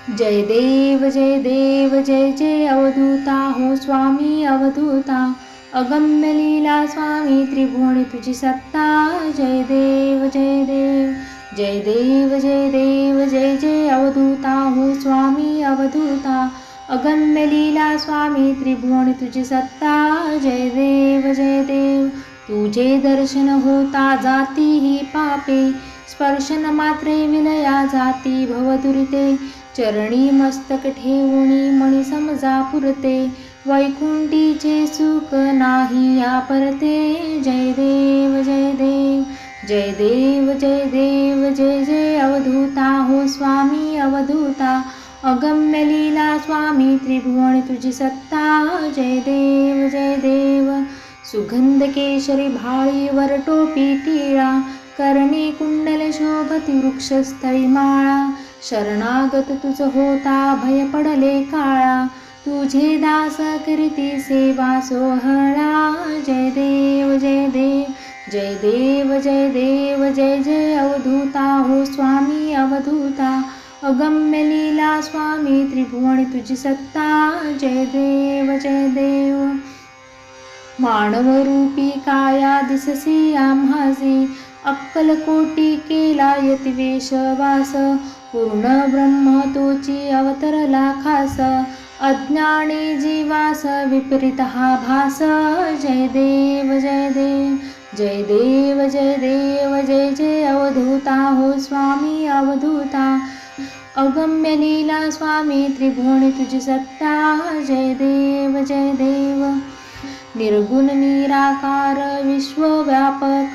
जय देव जय जय अवधूता हो स्वामी अवधूता। अगम्य लीला स्वामी त्रिभुवनी तुझी सत्ता। जय देव जय देव जय देव जय देव जय जय अवधूता हो स्वामी अवधूता। अगम्य लीला स्वामी त्रिभुवनी तुझी सत्ता। जय देव जय देव तुझे दर्शन होता जाती ही पापे। स्पर्शन मात्रे विलया जाती भवदुरिते। चरणी मस्तक ठेवणी मणी समजा पुरते। वैकुंठीचे सुख नाही या परते। जय देव जय देव जय देव जय देव जय जय अवधूता हो स्वामी अवधूता। अगम्य लीला स्वामी त्रिभुवनी तुझी सत्ता। जय देव जय देव सुगंध केशरी भाळी वर टोपी टिळा। कर्णी कुंडल शोभती वृक्षस्थळी माळा। शरणागत तुझ होता भय पडले काळा। तुझे दास करीती सेवा सोहळा। जय देव जय देव जय देव जय देव जय जय अवधूता हो स्वामी अवधूता। अगम्य लीला स्वामी त्रिभुवनी तुझी सत्ता। जय देव जय देव मानव रूपी काया दिससी आम्हासी। अक्कलकोटी केला यतिवेश वास। पूर्ण ब्रह्म तोची अवतरला खास। अज्ञानी जीवास विपरीत हा भास। जय देव जय देव जय देव जय देव जय जय अवधूता हो स्वामी अवधूता। अगम्य लीला स्वामी त्रिभुवनी तुझी सत्ता। जय देव जय देव निर्गुण निराकार विश्वव्यापक।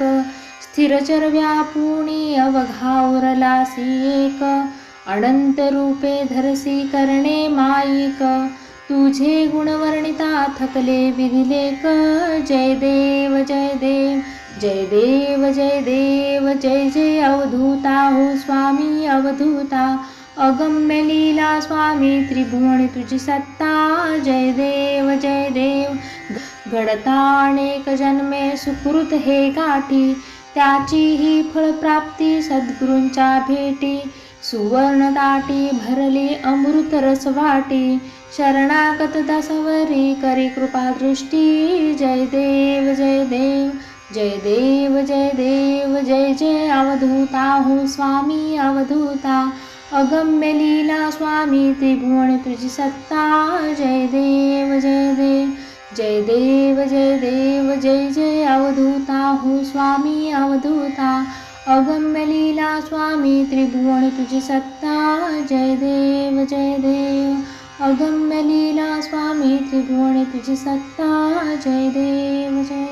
स्थिरचर व्यापुणी अवघावरलासी एक। अनंत रूपे धरसी करणे माईक। तुझे गुण वर्णिता थकले विधिलेख। जय देव जय देव जय देव जय देव जय जय अवधूता हो स्वामी अवधूता। अगम्य लीला स्वामी त्रिभुवनी तुझी सत्ता। जय देव जय देव घडता अनेक जन्मे सुकृत हे गाठी। त्याची ही फळप्राप्ती सद्गुरूंच्या भेटी। सुवर्ण ताटी भरली अमृत रस वाटी। शरणागत दासावरी करी कृपा दृष्टी। जय देव जय देव जय देव जय देव जय जय अवधूता हो स्वामी अवधूता। अगम्य लीला स्वामी त्रिभुवनी तुझी सत्ता। जय देव जय देव जय देव जय देव जय जय अवधूता हो स्वामी अवधूता। अगम्य लीला स्वामी त्रिभुवनी तुझी सत्ता। जय देव जय देव अगम्य लीला स्वामी त्रिभुवनी तुझी सत्ता। जय देव जय